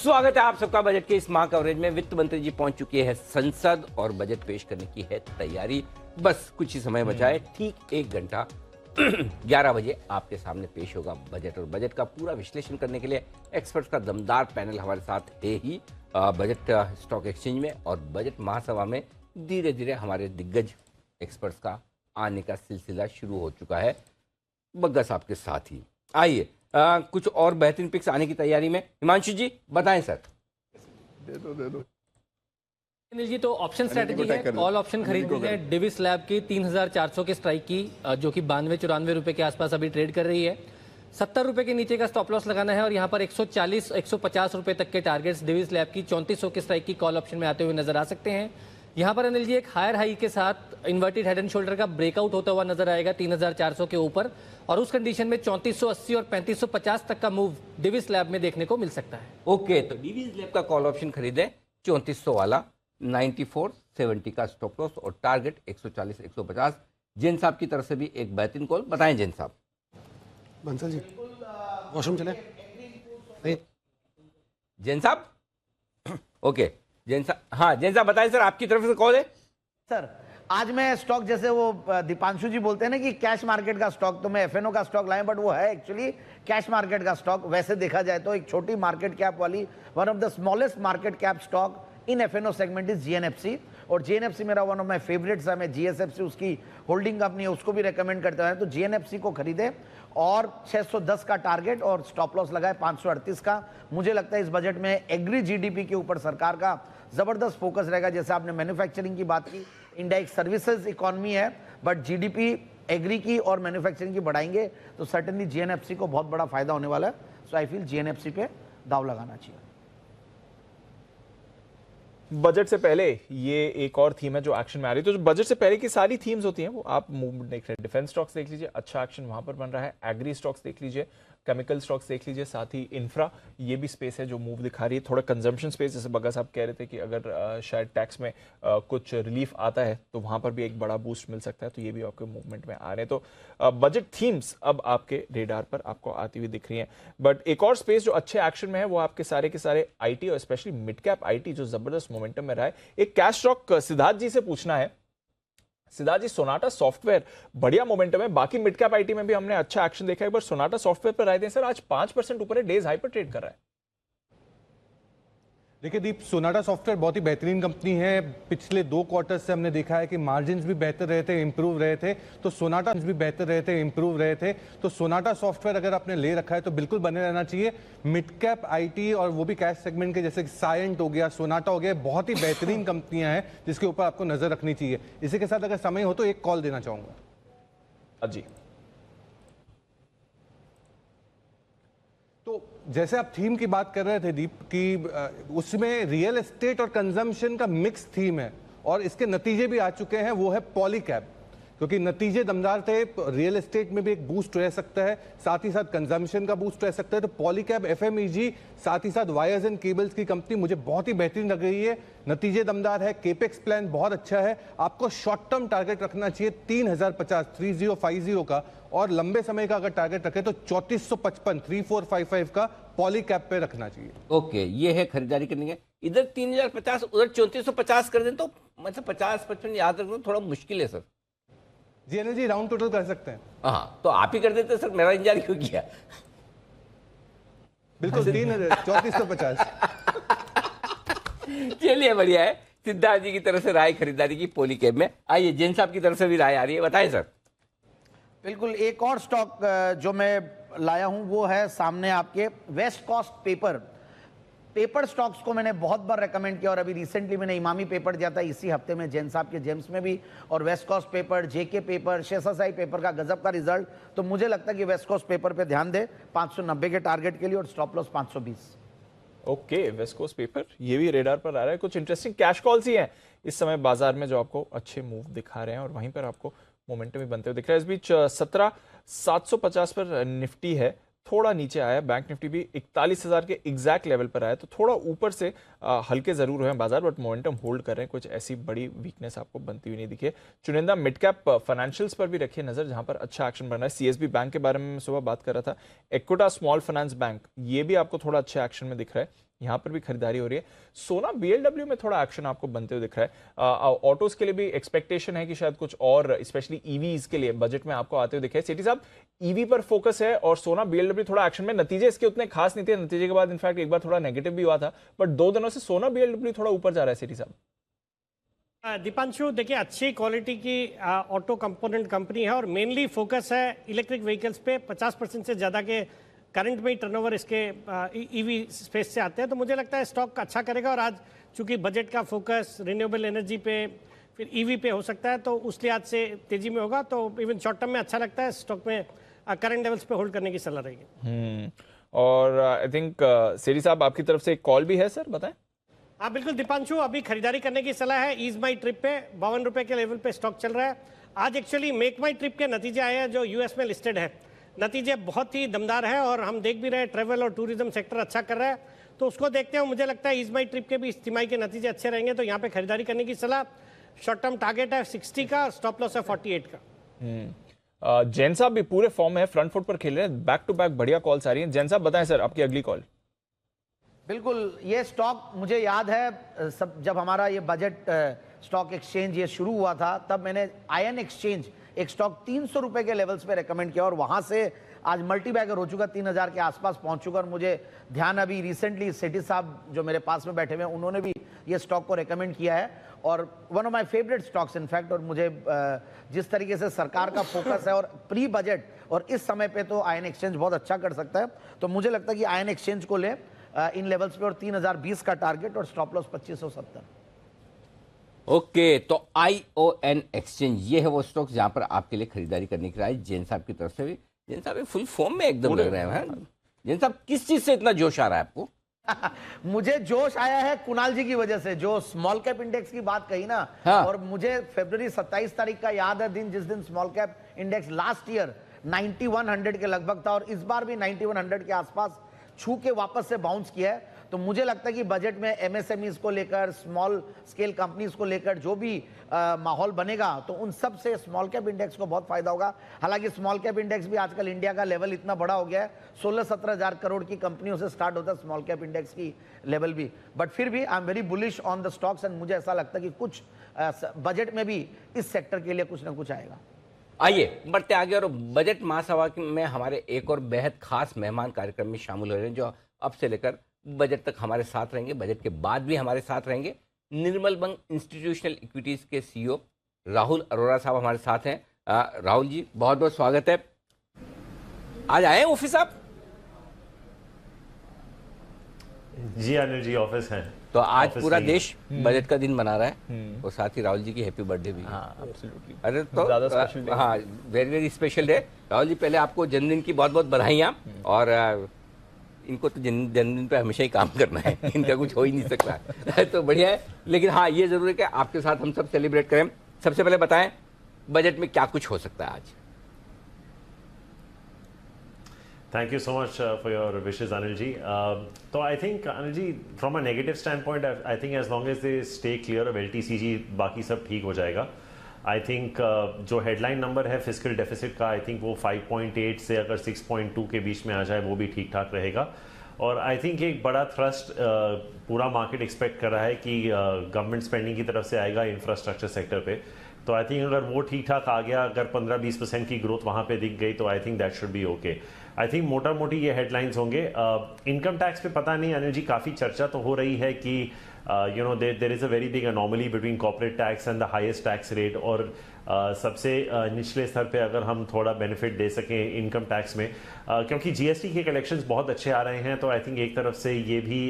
स्वागत है आप सबका बजट के इस माह कवरेज में। वित्त मंत्री जी पहुंच चुके हैं संसद और बजट पेश करने की है तैयारी। बस कुछ ही समय बचा है, ठीक 1 घंटा 11 बजे आपके सामने पेश होगा बजट। और बजट का पूरा विश्लेषण करने के लिए एक्सपर्ट्स का दमदार पैनल हमारे साथ है ही बजट स्टॉक एक्सचेंज में। और बजट महासभा में धीरे धीरे हमारे दिग्गज एक्सपर्ट्स का आने का सिलसिला शुरू हो चुका है। बग्गा साहब के साथ ही आइए कुछ और बेहतरीन पिक्स आने की तैयारी में। हिमांशु जी बताएं सर। दे दो अनिल जी, तो ऑप्शन स्ट्रेटजी है, कॉल ऑप्शन खरीदनी है डिविस लैब की 3400 के स्ट्राइक की, जो कि 92-94 रुपए के आसपास अभी ट्रेड कर रही है। 70 रुपए के नीचे का स्टॉप लॉस लगाना है और यहाँ पर 140-150 रुपए तक के टारगेट्स डिविस लैब की 3400 के स्ट्राइक की कॉल ऑप्शन में आते हुए नजर आ सकते हैं। यहाँ पर अनिल जी एक हायर हाई के साथ इन्वर्टेड हेड एंड शोल्डर का ब्रेकआउट होता हुआ नजर आएगा 3400 के ऊपर, और उस कंडीशन में 3480 और 3550 तक का मूव डिविस लैब में देखने को मिल सकता है। ओके, तो डिविस लैब का कॉल ऑप्शन खरीदे 3400 वाला, 9470 का स्टॉप लॉस और टारगेट 140-150। जैन साहब की तरफ से भी एक बेहतरीन कॉल बताएं जैन साहब। बंसल जी वॉशरूम चले नहीं। जैन साहब ओके, जैन साहब, हाँ जैन साहब बताएं सर, आपकी तरफ से कॉल है सर। आज मैं स्टॉक, जैसे वो दीपांशु जी बोलते हैं ना कि कैश मार्केट का स्टॉक, तो मैं एफएनओ का स्टॉक लाए, बट वो है एक्चुअली कैश मार्केट का स्टॉक। वैसे देखा जाए तो एक छोटी मार्केट कैप वाली, one of the smallest market cap stock in FNO segment is GNFC. और जीएनएफसी मेरा वन ऑफ माय फेवरेट्स है। मैं जीएसएफसी उसकी होल्डिंग कंपनी है, उसको भी रेकमेंड करता हूं। तो जीएनएफसी को खरीदे और 610 का टारगेट और स्टॉप लॉस लगाए 538 का। मुझे लगता है इस बजट में एग्री जीडीपी के ऊपर सरकार का जबरदस्त फोकस रहेगा। जैसे आपने मैन्युफैक्चरिंग की बात की, इंडिया एक सर्विसेज इकोनॉमी है, बट जीडीपी एग्री की और मैन्युफैक्चरिंग की बढ़ाएंगे तो सर्टेनली जीएनएफसी को बहुत बड़ा फायदा होने वाला है। सो आई फील जीएनएफसी पे दाव लगाना चाहिए। बजट से पहले ये एक और थीम है जो एक्शन में आ रही है। तो जो बजट से पहले की सारी थीम्स होती हैं वो आप मूव देख रहे हैं। डिफेंस स्टॉक्स देख लीजिए, अच्छा एक्शन वहां पर बन रहा है। एग्री स्टॉक्स देख लीजिए, केमिकल स्टॉक्स देख लीजिए, साथ ही इंफ्रा, ये भी स्पेस है जो मूव दिखा रही है। थोड़ा कंजम्पशन स्पेस, जैसे बग्गा साहब कह रहे थे कि अगर शायद टैक्स में कुछ रिलीफ आता है तो वहां पर भी एक बड़ा बूस्ट मिल सकता है। तो ये भी आपके मूवमेंट में आ रहे हैं। तो बजट थीम्स अब आपके रेडार पर आपको आती हुई दिख रही हैं। बट एक और स्पेस जो अच्छे एक्शन में है वो आपके सारे के सारे आईटी और स्पेशली मिड कैप आईटी जो जबरदस्त मोमेंटम में रहा है। एक कैश स्टॉक सिद्धार्थ जी से पूछना है। सिद्धार्थ जी, सोनाटा सॉफ्टवेयर बढ़िया मोमेंटम है, बाकी मिड कैप आईटी में भी हमने अच्छा एक्शन देखा है, पर सोनाटा सॉफ्टवेयर पर राय दें सर। आज 5% ऊपर है, डेज हाई पर ट्रेड कर रहा है। देखिए दीप, सोनाटा सॉफ्टवेयर बहुत ही बेहतरीन कंपनी है। पिछले 2 क्वार्टर से हमने देखा है कि मार्जिन्स भी बेहतर रहे थे, इंप्रूव रहे थे। तो सोनाटा भी बेहतर रहे थे, इंप्रूव रहे थे। तो सोनाटा सॉफ्टवेयर अगर आपने ले रखा है तो बिल्कुल बने रहना चाहिए। मिड कैप आईटी और वो भी कैश सेगमेंट के, जैसे सायंट हो गया, सोनाटा हो गया, बहुत ही बेहतरीन कंपनियां हैं जिसके ऊपर आपको नजर रखनी चाहिए। इसी के साथ अगर समय हो तो एक कॉल देना चाहूंगा। जी, तो जैसे आप थीम की बात कर रहे थे दीप, कि उसमें रियल एस्टेट और कंजम्पशन का मिक्स थीम है और इसके नतीजे भी आ चुके हैं। वो है पॉलीकैब, क्योंकि नतीजे दमदार थे। रियल एस्टेट में भी एक बूस्ट रह सकता है, साथ ही साथ कंजम्पशन का बूस्ट रह सकता है। तो पॉलीकैब, एफएमईजी, साथ ही साथ वायर्स एंड केबल्स की कंपनी मुझे बहुत ही बेहतरीन लग रही है। नतीजे दमदार है, केपेक्स प्लान बहुत अच्छा है। आपको शॉर्ट टर्म टारगेट रखना चाहिए 3050 का, और लंबे समय का अगर टारगेट रखे तो 3455 का पॉलीकैब पे रखना चाहिए। ओके, ये है खरीदारी करनी है। इधर 3050, उधर 3450 कर दें तो मतलब 50-55 याद रखना थोड़ा मुश्किल है सर। जी अनिल जी, राउंड टोटल कर सकते हैं। हाँ, तो आप ही कर देते सर, मेरा इंतजार क्यों किया। बिल्कुल 3450। चलिए बढ़िया है। सिद्धार्थ जी की तरफ से राय खरीदारी की पॉलीकैब में। आइए जैन साहब की तरफ से भी राय आ रही है, बताएं सर। बिल्कुल, एक और स्टॉक जो मैं लाया हूं वो है सामने आपके वेस्ट कोस्ट पेपर स्टॉक्स को मैंने बहुत बार रेकमेंड किया, और अभी रिसेंटली मैंने इमामी पेपर दिया था इसी हफ्ते में, जैन साहब के जेम्स में भी, और वेस्ट कोस्ट पेपर, जेके पेपर, शेषाशाही पेपर का गजब का रिजल्ट। तो मुझे लगता है कि वेस्ट कोस्ट पेपर पे ध्यान दे 590 के टारगेट के लिए, और stop loss 520। Okay, west coast paper ये भी रेडार पर आ रहा है। कुछ इंटरेस्टिंग कैश कॉल्स ही हैं इस समय बाजार में जो आपको अच्छे मूव दिखा रहे हैं, और वहीं पर आपको मोमेंटम भी बनते हुए दिख रहा है। इस बीच 17,750 पर निफ्टी है, थोड़ा नीचे आया। बैंक निफ्टी भी 41,000 के एग्जैक्ट लेवल पर आया, तो थोड़ा ऊपर से हल्के जरूर हुए हैं बाजार, बट मोमेंटम होल्ड कर रहे हैं। कुछ ऐसी बड़ी वीकनेस आपको बनती हुई नहीं दिखी है। चुनिंदा मिड कैप फाइनेंशियल्स पर भी रखिए नजर, जहां पर अच्छा एक्शन बन रहा है। सीएसबी बैंक के बारे में मैं सुबह बात कर रहा था, इक्विटा स्मॉल फाइनेंस बैंक, ये भी आपको थोड़ा अच्छे एक्शन में दिख रहा है। यहाँ पर भी खरीदारी हो रही है। सोना बीएलडब्ल्यू में थोड़ा एक्शन आपको बनते हुए दिख रहा है। ऑटोज के लिए भी एक्सपेक्टेशन है कि शायद कुछ और स्पेशली ईवीज के लिए बजट में आपको आते हुए दिखे। सेठी साहब, ईवी पर फोकस है और सोना बीएलडब्ल्यू थोड़ा एक्शन में। नतीजे इसके उतने खास नहीं थे, नतीजे के बाद इनफैक्ट एक बार थोड़ा नेगेटिव भी हुआ था, बट 2 दिनों से सोना बीएलडब्ल्यू थोड़ा ऊपर जा रहा है। सेठी साहब, दीपांशु, देखिए अच्छी क्वालिटी की ऑटो कंपोनेंट कंपनी है और मेनली फोकस है इलेक्ट्रिक व्हीकल्स पे। 50% से ज़्यादा के करंट में ही टर्नओवर इसके ईवी स्पेस से आते हैं, तो मुझे लगता है स्टॉक अच्छा करेगा। और आज चूंकि बजट का फोकस रिन्यूएबल एनर्जी पे फिर ईवी पे हो सकता है, तो उस लिहाज से तेजी में होगा। तो इवन शॉर्ट टर्म में अच्छा लगता है, स्टॉक में करंट लेवल्स पे होल्ड करने की सलाह रहेगी। और आई थिंक सेठी साहब आपकी तरफ से एक कॉल भी है सर, बताएं। हाँ बिल्कुल दीपांशु, अभी खरीदारी करने की सलाह है। ईज माई ट्रिप पे 52 रुपए के लेवल पे स्टॉक चल रहा है। आज एक्चुअली मेक माई ट्रिप के नतीजे आए हैं जो यूएस में लिस्टेड है। नतीजे बहुत ही दमदार है और हम देख भी रहे हैं ट्रैवल और टूरिज्म सेक्टर अच्छा कर रहा है, तो उसको देखते हुए मुझे लगता है ईज माई ट्रिप के भी इस तिमाही के नतीजे अच्छे रहेंगे, तो यहाँ पे खरीदारी करने की सलाह। शॉर्ट टर्म टारगेट है 60 का, स्टॉप लॉस है 48 का। जैन साहब भी पूरे फॉर्म में है, फ्रंट फुट पर खेल रहे हैं, बैक टू बैक बढ़िया कॉल्स आ रही हैं। जैन साहब बताएं सर आपकी अगली कॉल। बिल्कुल, ये स्टॉक मुझे याद है सब जब हमारा ये बजट स्टॉक एक्सचेंज ये शुरू हुआ था, तब मैंने आयन एक्सचेंज एक स्टॉक 300 रुपए के लेवल्स पे रेकमेंड किया और वहां से आज मल्टी बैगर हो चुका, 3000 के आसपास पहुंच चुका। और मुझे ध्यान अभी रिसेंटली सेठी साहब जो मेरे पास में बैठे हुए हैं उन्होंने भी ये स्टॉक को रेकमेंड किया है और one of my favourite stocks in fact. और मुझे जिस तरीके से सरकार का फोकस है और प्री बजट और इस समय पे तो आयन एक्सचेंज बहुत अच्छा कर सकता है, तो मुझे लगता है कि आयन एक्सचेंज को ले इन लेवल्स पे और 3020 का टारगेट और स्टॉप लॉस 2570। ओके, तो ION एक्सचेंज ये है वो स्टॉक जहां पर आपके लिए खरीदारी करने की राय जैन साहब की तरफ से भी। जैन साहब फुल फॉर्म में एकदम लग रहे हैं। जैन साहब, किस चीज से इतना जोश आ रहा है आपको? मुझे जोश आया है कुणाल जी की वजह से, जो स्मॉल कैप इंडेक्स की बात कही ना। हाँ। और मुझे फरवरी 27 तारीख का याद है दिन, जिस दिन small cap index last year 9100 के लगभग था और इस बार भी 9100 के आसपास छू के वापस से बाउंस किया है। तो मुझे लगता है कि बजट में एमएसएमईज को लेकर, स्मॉल स्केल कंपनीज को लेकर जो भी माहौल बनेगा, तो उन सब से स्मॉल कैप इंडेक्स को बहुत फायदा होगा। हालांकि स्मॉल कैप इंडेक्स भी आजकल इंडिया का लेवल इतना बड़ा हो गया है, 16-17 हजार करोड़ की कंपनियों से स्टार्ट होता है स्मॉल कैप इंडेक्स की लेवल भी। बट फिर भी I am very bullish on the stocks and मुझे ऐसा लगता है कि कुछ बजट में भी इस सेक्टर के लिए कुछ ना कुछ आएगा। आइए बढ़ते आगे, और बजट महासभा में हमारे एक और बेहद खास मेहमान कार्यक्रम में शामिल हो रहे हैं, जो अब से लेकर बजट तक हमारे साथ रहेंगे, बजट के बाद भी हमारे साथ रहेंगे। निर्मल बंग इंस्टीट्यूशनल इक्विटीज के CEO राहुल अरोड़ा साहब हमारे साथ हैं। राहुल जी, बहुत बहुत स्वागत है। आज आए हैं ऑफिस आप? जी अनिल जी, ऑफिस हैं। तो आज ऑफिस पूरा नहीं है। देश बजट का दिन मना रहा है और साथ ही राहुल जी की हैप्पी बर्थडे भी है। एब्सोल्युटली। अरे तो ज़्यादा special day। हाँ, very very special day. Rahul ji, पहले आपको जन्मदिन की बहुत बहुत बधाइयाँ। और इनको तो जन्मदिन पे हमेशा ही काम करना है, इनका कुछ हो ही नहीं सकता तो बढ़िया है। लेकिन हाँ, ये जरूर है कि आपके साथ हम सब सेलिब्रेट करें। सबसे पहले बताएं, बजट में क्या कुछ हो सकता है आज? Thank you so much for your wishes, Anil ji. So I think Anil ji, from a negative standpoint, I think as long as they stay clear of LTCG, बाकी सब ठीक हो जाएगा। I think जो हेडलाइन नंबर है physical deficit का, I think वो 5.8 से अगर 6.2 के बीच में आ जाए वो भी ठीक ठाक रहेगा। और आई थिंक एक बड़ा थ्रस्ट पूरा मार्केट एक्सपेक्ट कर रहा है कि गवर्नमेंट स्पेंडिंग की तरफ से आएगा इंफ्रास्ट्रक्चर सेक्टर पे। तो आई थिंक अगर वो ठीक ठाक आ गया, अगर 15-20% की ग्रोथ वहाँ पे दिख गई, तो I think that should be okay. I think मोटा मोटी ये हेडलाइंस होंगे। इनकम टैक्स पे पता नहीं अनिल जी, काफ़ी चर्चा तो हो रही है कि you know there is a very big anomaly between corporate tax and the highest tax rate। और सबसे निचले स्तर पे अगर हम थोड़ा बेनिफिट दे सकें इनकम टैक्स में, क्योंकि जीएसटी के कलेक्शंस बहुत अच्छे आ रहे हैं, तो आई थिंक एक तरफ से ये भी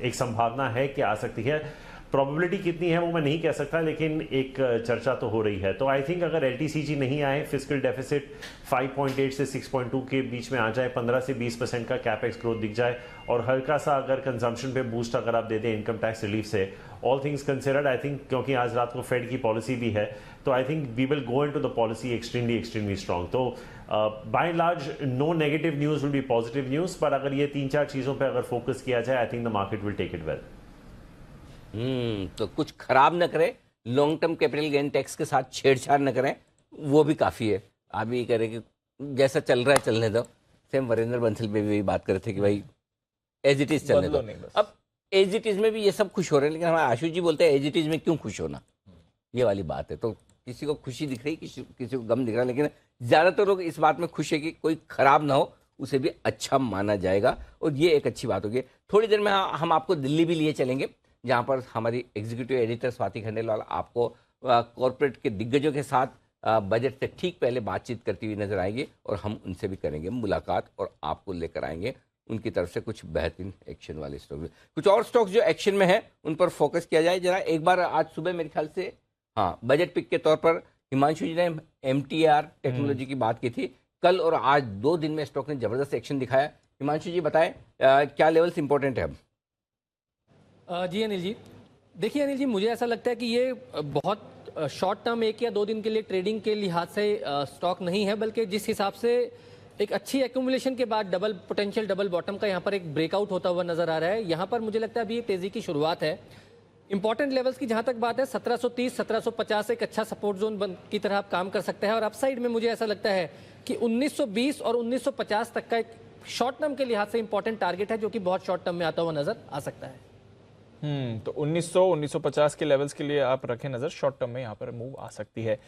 एक संभावना है कि आ सकती है। प्रोबेबिलिटी कितनी है वो मैं नहीं कह सकता, लेकिन एक चर्चा तो हो रही है। तो आई थिंक अगर एलटीसीजी नहीं आए, फिजिकल डेफिसिट 5.8 से 6.2 के बीच में आ जाए, 15 से 20% का कैपेक्स ग्रोथ दिख जाए, और हल्का सा अगर कंजम्पशन पे बूस्ट अगर आप दे दें इनकम टैक्स रिलीफ से, all things considered, I think क्योंकि आज रात को फेड की पॉलिसी भी है, तो I think we will go into the policy extremely strong. तो by and large no negative news will be positive news, पर अगर ये 3-4 चीज़ों पर अगर फोकस किया जाए, I think the market will take it well. तो कुछ खराब न करें, long term capital gain tax के साथ छेड़छाड़ न करें, वो भी काफ़ी है। आप ये करें कि जैसा चल रहा है चलने दो। सेम वरेंद्र बंसल पे भी बात कर रहे थे कि भाई एज इट इज चलने बदलो दो। नहीं बस। अब एज इट इज में भी ये सब खुश हो रहे हैं, लेकिन हमारे आशुष जी बोलते हैं एज इट इज में क्यों खुश होना, ये वाली बात है। तो किसी को खुशी दिख रही, किसी को गम दिख रहा है, लेकिन ज्यादातर लोग इस बात में खुश है कि कोई खराब ना हो, उसे भी अच्छा माना जाएगा, और ये एक अच्छी बात होगी। थोड़ी देर में हम आपको दिल्ली भी लिए चलेंगे, जहाँ पर हमारी एग्जीक्यूटिव एडिटर स्वाति खंडेलवाल आपको कॉरपोरेट के दिग्गजों के साथ बजट से ठीक पहले बातचीत करती हुई नजर आएंगे, और हम उनसे भी करेंगे मुलाकात, और आपको लेकर आएंगे उनकी तरफ से कुछ बेहतरीन एक्शन वाले स्टॉक। कुछ और स्टॉक्स जो एक्शन में है उन पर फोकस किया जाए जरा एक बार। आज सुबह मेरे ख्याल से हाँ, बजट पिक के तौर पर हिमांशु जी ने MTR टेक्नोलॉजी की बात की थी। कल और आज 2 दिन में स्टॉक ने जबरदस्त एक्शन दिखाया। हिमांशु जी बताएं क्या लेवल्स इंपॉर्टेंट है अब? जी अनिल जी, देखिए अनिल जी, मुझे ऐसा लगता है कि ये बहुत शॉर्ट टर्म 1 या 2 दिन के लिए ट्रेडिंग के लिहाज से स्टॉक नहीं है, बल्कि जिस हिसाब से एक अच्छी एक्यूमुलेशन के बाद पोटेंशियल डबल बॉटम का यहाँ पर एक ब्रेकआउट होता हुआ नजर आ रहा है। यहाँ पर मुझे लगता है अभी तेजी की शुरुआत है। इंपॉर्टेंट लेवल्स की जहां तक बात है 1730 1750 एक अच्छा सपोर्ट जोन की तरह आप काम कर सकते हैं, और अपसाइड में मुझे ऐसा लगता है कि 1920 और 1950 तक का एक शॉर्ट टर्म के लिहाज से इंपॉर्टेंट टारगेट है, जो कि बहुत शॉर्ट टर्म में आता हुआ नजर आ सकता है। तो 1950 के लेवल्स के लिए आप रखें नजर, शॉर्ट टर्म में यहाँ पर मूव आ सकती है।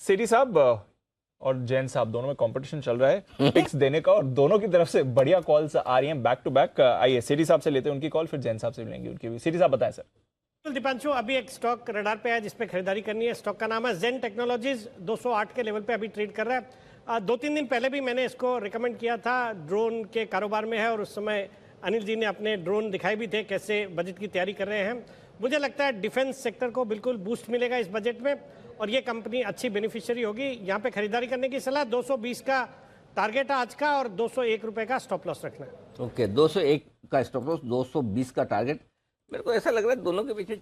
सेठी साहब और जैन साहब दोनों में कंपटीशन चल रहा है पिक्स देने का, और दोनों की तरफ से बढ़िया कॉल्स आ रही हैं बैक टू बैक। आइए सेठी साहब से लेते हैं उनकी कॉल, फिर जैन साहब से लेंगे उनकी भी। सेठी साहब बताएं सर। दीपांशु, अभी एक स्टॉक रडार पे है जिसपे खरीदारी करनी है। स्टॉक का नाम है जेन टेक्नोलॉजीज, 208 के लेवल पे अभी ट्रेड कर रहा है। 2-3 दिन पहले भी मैंने इसको रिकमेंड किया था, ड्रोन के कारोबार में है, और उस समय अनिल जी ने अपने ड्रोन दिखाए भी थे कैसे बजट की तैयारी कर रहे हैं। मुझे लगता है डिफेंस सेक्टर को बिल्कुल बूस्ट मिलेगा इस बजट में, और ये कंपनी अच्छी बेनिफिशियरी होगी। यहाँ पे खरीदारी करने की सलाह, 220 का टारगेट है आज का, और 201 रुपए का स्टॉप लॉस रखना है। ओके, 201 का स्टॉप लॉस, 220 का टारगेट। मेरे को ऐसा लग रहा है दोनों के पीछे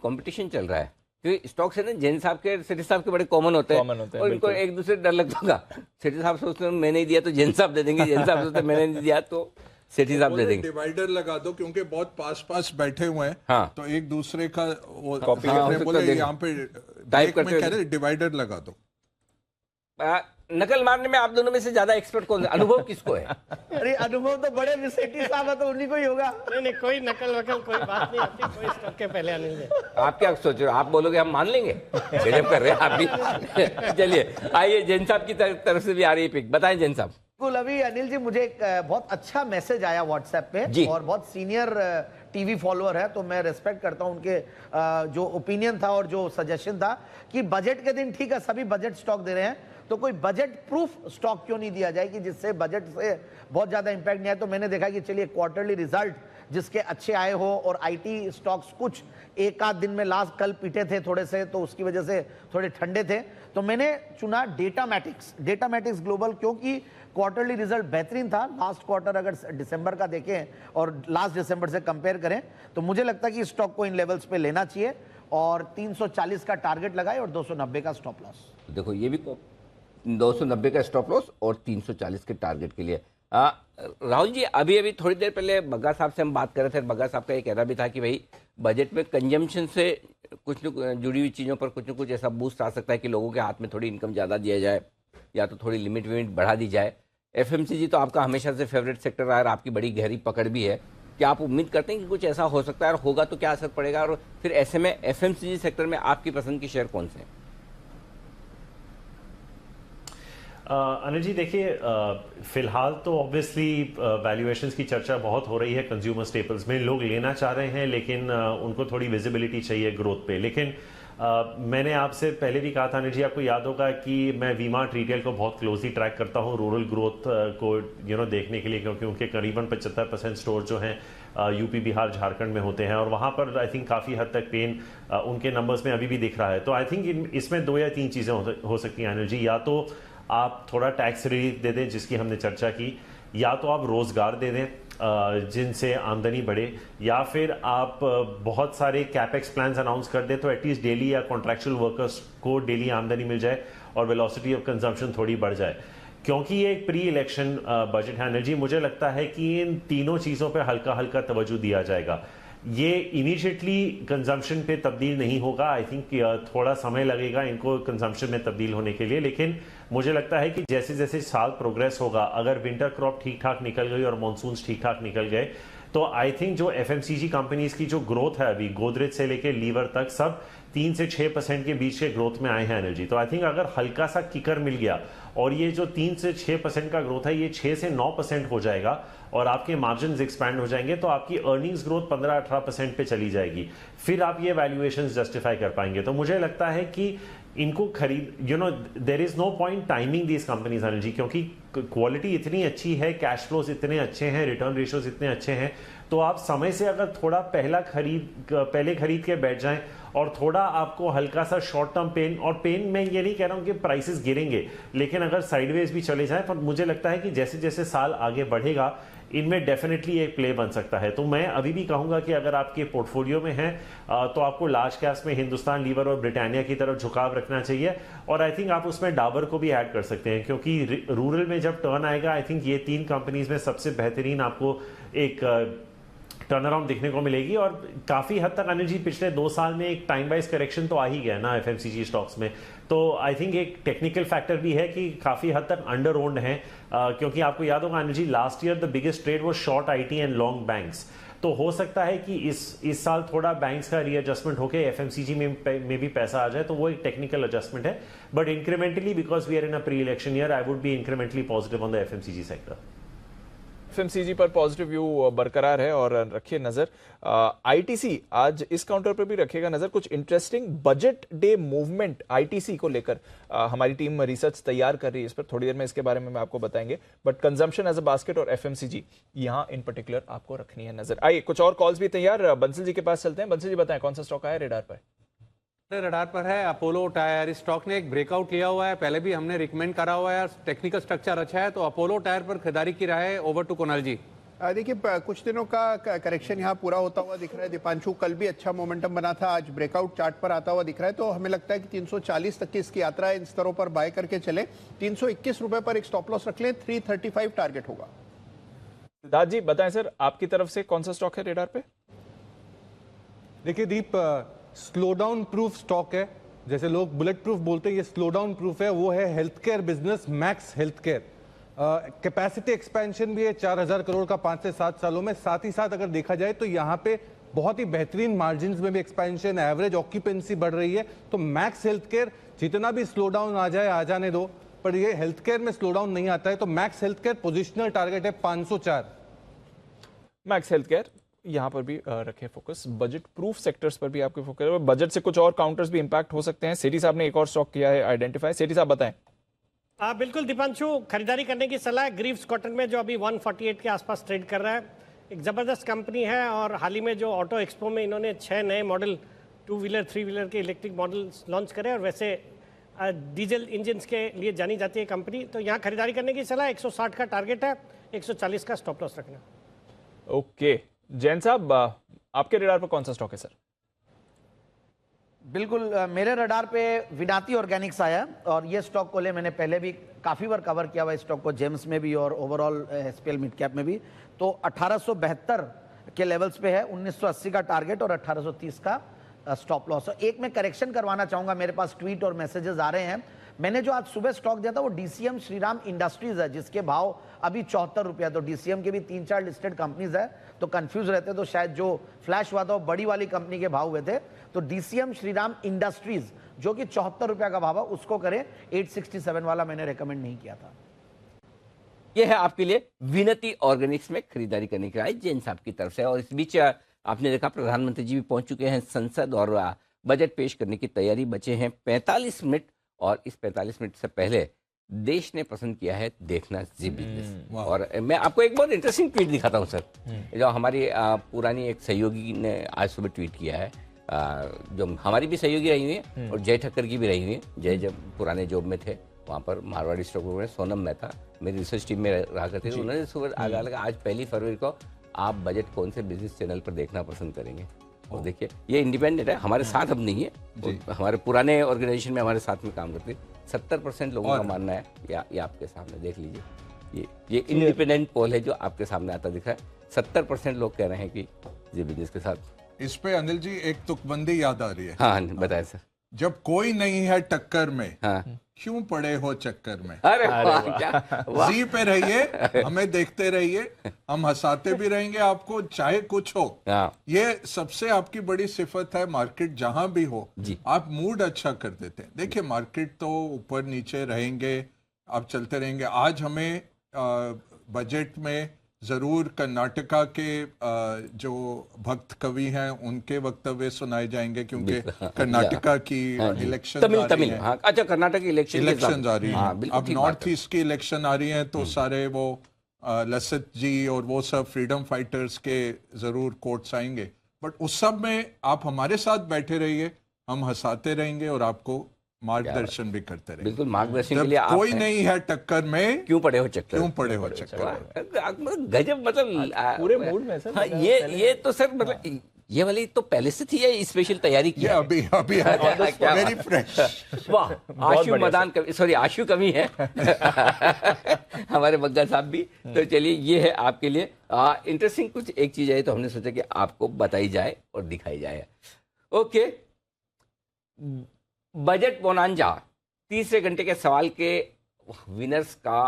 कंपटीशन चल रहा है, क्योंकि स्टॉक्स है ना, जैन साहब के सेठी साहब के बड़े कॉमन होते हैं, और इनको एक दूसरे डर लगता होगा। सेठी साहब सोचते हैं मैंने नहीं दिया तो जैन साहब दे देंगे, जैन साहब सोचते हैं मैंने नहीं दिया तो सेठी साहब दे देंगे। डिवाइडर लगा दो, क्योंकि बहुत पास बैठे हुए हैं। हाँ। तो एक दूसरे का वो कॉपी बोले यहाँ पे टाइप में कह रहे डिवाइडर लगा दो। नकल मारने में आप दोनों में से ज्यादा एक्सपर्ट कौन है? अनुभव किसको है? अरे अनुभव तो बड़े सेठी साहब है, तो उन्हीं को ही होगा। नहीं, कोई नकल वकल कोई बात नहीं होती, कोई स्टॉक के पहले अनिल जी। आप क्या सोच रहे हो? आप बोलोगे हम मान लेंगे? गजब कर रहे हैं आप भी। चलिए आइए, जैन साहब की तरफ से भी आ रही है पिक, बताएं जैन साहब। बिल्कुल, अभी अनिल जी मुझे एक बहुत अच्छा मैसेज आया व्हाट्सएप पे, और बहुत सीनियर टीवी फॉलोअर है, तो मैं रिस्पेक्ट करता हूं उनके जो ओपिनियन था और जो सजेशन था कि बजट के दिन ठीक है सभी बजट स्टॉक दे रहे हैं, तो कोई बजट प्रूफ स्टॉक क्यों नहीं दिया जाए कि जिससे बजट से बहुत ज्यादा इंपैक्ट नहीं आए। तो मैंने देखा कि चलिए क्वार्टरली रिजल्ट जिसके अच्छे आए हो, और आईटी स्टॉक्स कुछ एक आध दिन में लास्ट कल पीटे थे थोड़े से, तो उसकी वजह से थोड़े ठंडे थे, तो मैंने चुना डेटामैटिक्स ग्लोबल, क्योंकि क्वार्टरली रिजल्ट बेहतरीन था। लास्ट क्वार्टर अगर दिसंबर का देखें और लास्ट दिसंबर से कंपेयर करें, तो मुझे लगता है कि स्टॉक को इन लेवल्स पे लेना चाहिए, और 340 का टारगेट लगाए और 290 का स्टॉप लॉस। देखो ये भी 290 का स्टॉप लॉस और 340 के टारगट के लिए। राहुल जी, अभी थोड़ी देर पहले बग्गा साहब से हम बात कर रहे थे, बग्गा साहब का ये कहना भी था कि भाई बजट में कंजम्पशन से कुछ न जुड़ी हुई चीज़ों पर कुछ न कुछ ऐसा बूस्ट आ सकता है कि लोगों के हाथ में थोड़ी इनकम ज़्यादा दिया जाए, या तो थोड़ी लिमिट बढ़ा दी जाए। FMCG तो आपका हमेशा से फेवरेट सेक्टर रहा है, आपकी बड़ी गहरी पकड़ भी है। क्या आप उम्मीद करते हैं कि कुछ ऐसा हो सकता है, और होगा तो क्या असर पड़ेगा? और फिर ऐसे में FMCG सेक्टर में आपकी पसंद की शेयर कौन से हैं? अनिल जी देखिए, फिलहाल तो ऑब्वियसली वैल्यूएशंस की चर्चा बहुत हो रही है कंज्यूमर स्टेपल्स में। लोग लेना चाह रहे हैं, लेकिन उनको थोड़ी विजिबिलिटी चाहिए ग्रोथ पे। लेकिन मैंने आपसे पहले भी कहा था अनिल जी, आपको याद होगा कि मैं वी-मार्ट रिटेल को बहुत क्लोजली ट्रैक करता हूँ रूरल ग्रोथ को देखने के लिए, क्योंकि उनके करीबन 75% स्टोर जो हैं यूपी, बिहार, झारखंड में होते हैं, और वहाँ पर आई थिंक काफ़ी हद तक पेन उनके नंबर्स में अभी भी दिख रहा है। तो आई थिंक इसमें 2 या 3 चीज़ें हो सकती हैं अनिल जी। या तो आप थोड़ा टैक्स रिलीफ दे दें, जिसकी हमने चर्चा की, या तो आप रोजगार दे दें जिनसे आमदनी बढ़े, या फिर आप बहुत सारे कैपेक्स प्लान्स अनाउंस कर दें, तो एटलीस्ट डेली या कॉन्ट्रैक्चुअल वर्कर्स को डेली आमदनी मिल जाए और वेलोसिटी ऑफ कंजम्पशन थोड़ी बढ़ जाए। क्योंकि ये एक प्री इलेक्शन बजट है अनिल जी, मुझे लगता है कि इन तीनों चीज़ों पर हल्का हल्का तवज्जो दिया जाएगा। ये इमीडिएटली कंजम्पशन पे तब्दील नहीं होगा। आई थिंक थोड़ा समय लगेगा इनको कंजम्पशन में तब्दील होने के लिए, लेकिन मुझे लगता है कि जैसे जैसे साल प्रोग्रेस होगा, अगर विंटर क्रॉप ठीक ठाक निकल गई और मॉनसून्स ठीक ठाक निकल गए, तो आई थिंक जो एफएमसीजी कंपनीज की जो ग्रोथ है अभी गोदरेज से लेके लीवर तक सब 3 से 6% के बीच के ग्रोथ में आए हैं एनर्जी। तो आई थिंक अगर हल्का सा किकर मिल गया और ये जो 3 से 6% का ग्रोथ है ये 6 से 9% हो जाएगा और आपके मार्जिन एक्सपैंड हो जाएंगे, तो आपकी अर्निंग्स ग्रोथ 15-18% पे चली जाएगी। फिर आप ये वैल्यूएशन जस्टिफाई कर पाएंगे। तो मुझे लगता है कि इनको खरीद there is no point timing these companies energy, क्योंकि क्वालिटी इतनी अच्छी है, कैश फ्लोज इतने अच्छे हैं, रिटर्न रेशियोज इतने अच्छे हैं, तो आप समय से अगर थोड़ा पहले खरीद के बैठ जाएं और थोड़ा आपको हल्का सा शॉर्ट टर्म पेन, और पेन मैं ये नहीं कह रहा हूं कि प्राइसेस गिरेंगे, लेकिन अगर साइडवेज भी चले जाएं, पर मुझे लगता है कि जैसे जैसे साल आगे बढ़ेगा इनमें डेफिनेटली एक प्ले बन सकता है। तो मैं अभी भी कहूंगा कि अगर आपके पोर्टफोलियो में है तो आपको लार्ज कैप्स में हिंदुस्तान लीवर और ब्रिटानिया की तरफ झुकाव रखना चाहिए, और आई थिंक आप उसमें डाबर को भी ऐड कर सकते हैं, क्योंकि रूरल में जब टर्न आएगा आई थिंक ये 3 कंपनीज में सबसे बेहतरीन आपको एक टर्न अराउंड दिखने को मिलेगी। और काफी हद तक एनर्जी पिछले 2 साल में एक टाइम वाइज करेक्शन तो आ ही गया ना एफएमसीजी स्टॉक्स में, तो आई थिंक एक टेक्निकल फैक्टर भी है कि काफी हद तक अंडर ओन्ड है, क्योंकि आपको याद होगा energy last year the biggest trade वो short IT and long banks. तो हो सकता है कि इस साल थोड़ा बैंक्स का रीएडजस्टमेंट होकर एफएमसीजी में भी पैसा आ जाए, तो वो एक टेक्निकल एडजस्टमेंट है, but incrementally because we are in a pre election year I would be incrementally positive on the FMCG sector. FMCG पर पॉजिटिव व्यू बरकरार है और रखिए नजर। आईटीसी आज इस काउंटर पर भी रखेगा नजर। कुछ interesting budget day movement ITC को लेकर हमारी टीम रिसर्च तैयार कर रही है, इस पर थोड़ी देर में इसके बारे में आपको बताएंगे। But consumption as a basket और एफएमसीजी यहाँ इन पर्टिकुलर आपको रखनी है नजर। आइए कुछ और कॉल्स भी तैयार, बंसल जी के पास चलते हैं। बंसल जी बताएं कौन सा स्टॉक आया रेडार पर? रडार पर है अपोलो टायर। इस स्टॉक ने एक ब्रेकआउट लिया हुआ है, पहले भी हमने रिकमेंड करा हुआ है, टेक्निकल स्ट्रक्चर अच्छा है, तो अपोलो टायर पर खरीदारी की राय है। ओवर टू कुणाल जी। देखिए कुछ दिनों का करेक्शन यहाँ पूरा होता हुआ दिख रहा है। दीपांशु कल भी अच्छा मोमेंटम बना था, आज ब्रेकआउट चार्ट पर आता हुआ दिख रहा है, तो हमें लगता है कि 340 तक की इसकी यात्रा है। इन स्तरों पर बाय करके चले। 321 रुपए पर एक स्टॉप लॉस रख लें, 335 टारगेट होगा। सिद्धार्थ जी बताएं सर आपकी तरफ से कौन सा स्टॉक है रेडार पे? देखिए दीप, स्लो डाउन प्रूफ स्टॉक है, जैसे लोग बुलेट प्रूफ बोलते हैं, ये स्लो डाउन प्रूफ है। वो है health care business max health care. Capacity expansion भी है 4000 करोड़ का 5 से 7 सालों में। साथ ही साथ अगर देखा जाए तो यहाँ पे बहुत ही बेहतरीन मार्जिन्स में भी एक्सपेंशन, एवरेज ऑक्यूपेंसी बढ़ रही है। तो मैक्स हेल्थ केयर जितना भी स्लो डाउन आ जाए आ जाने दो, पर ये हेल्थ केयर में स्लो डाउन नहीं आता है। तो max health care positional target है 504। मैक्स हेल्थ केयर यहाँ पर भी रखे फोकस। बजट प्रूफ सेक्टर्स पर भी आपके फोकस है। बजट से कुछ और काउंटर्स भी इंपैक्ट हो सकते हैं। सेठी साहब ने एक और स्टॉक किया है आइडेंटिफाई। सेठी साहब बताएं। बिल्कुल दीपांशु, खरीदारी करने की सलाह है। ग्रीव्स कॉटन में जो अभी 148 के आसपास ट्रेड कर रहा है, एक ज़बरदस्त कंपनी है, और हाल ही में जो ऑटो एक्सपो में इन्होंने 6 नए मॉडल 2 व्हीलर 3 व्हीलर के इलेक्ट्रिक मॉडल्स लॉन्च करे, और वैसे डीजल इंजन के लिए जानी जाती है कंपनी। तो यहाँ खरीदारी करने की सलाह, 160 का टारगेट है, 140 का स्टॉप लॉस रखना। ओके जैन साहब आपके रडार पर कौन सा स्टॉक है सर? बिल्कुल, मेरे रडार पे विनाती ऑर्गेनिक्स आया, और ये स्टॉक को ले मैंने पहले भी काफ़ी बार कवर किया हुआ इस स्टॉक को, जेम्स में भी और ओवरऑल एसपीएल मिड कैप में भी। तो 1872 के लेवल्स पे है, 1980 का टारगेट और 1830 का स्टॉप लॉस। एक मैं करेक्शन करवाना चाहूँगा, मेरे पास ट्वीट और मैसेजेस आ रहे हैं। मैंने जो आज सुबह स्टॉक दिया था वो डीसीएम श्रीराम इंडस्ट्रीज है, जिसके भाव अभी 74 रुपया। तो डीसीएम के भी 3-4 लिस्टेड कंपनीज है, तो कंफ्यूज रहते, तो शायद जो फ्लैश हुआ था वो बड़ी वाली कंपनी के भाव हुए थे। तो डीसीएम श्रीराम इंडस्ट्रीज जो कि 74 रुपया का भाव है, उसको करें। 867 वाला मैंने रेकमेंड नहीं किया था। यह है आपके लिए विनती ऑर्गेनिक्स में खरीदारी करने की राय जैन साहब की तरफ से। और इस बीच आपने देखा प्रधानमंत्री जी भी पहुंच चुके हैं संसद, और बजट पेश करने की तैयारी। बचे हैं 45 मिनट, और इस 45 मिनट से पहले देश ने पसंद किया है देखना जी बिजनेस। और मैं आपको एक बहुत इंटरेस्टिंग ट्वीट दिखाता हूं सर, जो हमारी पुरानी एक सहयोगी ने आज सुबह ट्वीट किया है, जो हमारी भी सहयोगी रही हुई है और जय ठक्कर की भी रही हुई है। जय जब पुराने जॉब में थे वहाँ पर मारवाड़ी स्टॉक में, सोनम मेहता मेरी रिसर्च टीम में रहा करते थे, उन्होंने सुबह आगाह लगा आज 1 फरवरी को आप बजट कौन से बिजनेस चैनल पर देखना पसंद करेंगे। और देखिए ये इंडिपेंडेंट है, हमारे साथ अब नहीं है, हमारे पुराने ऑर्गेनाइजेशन में हमारे साथ में काम करते। 70% लोगों का मानना है, ये आपके सामने देख लीजिए, ये इंडिपेंडेंट पोल है जो आपके सामने आता दिख रहा है। 70% लोग कह रहे हैं कि जी बिजनेस के साथ। इस पे अनिल जी एक तुकबंदी याद आ रही है। हाँ बताएं सर। जब कोई नहीं है टक्कर में, हाँ। क्यों पड़े हो चक्कर में। अरे वाह, क्या वाह। जी पे रहिए, हमें देखते रहिए, हम हंसाते भी रहेंगे आपको चाहे कुछ हो। हाँ। ये सबसे आपकी बड़ी सिफत है, मार्केट जहां भी हो जी। आप मूड अच्छा कर देते हैं। देखिए मार्केट तो ऊपर नीचे रहेंगे, आप चलते रहेंगे। आज हमें बजट में जरूर कर्नाटका के जो भक्त कवि हैं उनके वक्तव्य सुनाए जाएंगे, क्योंकि कर्नाटका की इलेक्शन तमिल हाँ, अच्छा कर्नाटक इलेक्शन आ रही हाँ, है। अब नॉर्थ ईस्ट की इलेक्शन आ रही है तो सारे वो लसित जी और वो सब फ्रीडम फाइटर्स के जरूर कोट्स आएंगे। बट उस सब में आप हमारे साथ बैठे रहिए, हम हंसाते रहेंगे और आपको मार्गदर्शन भी करते रहेंगे। बिल्कुल मार्गदर्शन के लिए जब कोई नहीं है टक्कर में, क्यों पड़े हो चक्कर, क्यों पड़े हो चक्कर। गजब, मतलब पूरे मूड में सर। हाँ, ये तो सर मतलब ये वाली तो पहले से थी या स्पेशल तैयारी की? अभी वेरी फ्रेश। वाह, आशु मदान कवि, सॉरी आशु कवि है हमारे बग्गा साहब भी। तो चलिए ये है आपके लिए इंटरेस्टिंग कुछ एक चीज है, तो हमने सोचा कि आपको बताई जाए और दिखाई जाए। ओके, बजट बोनांजा तीसरे घंटे के सवाल के विनर्स का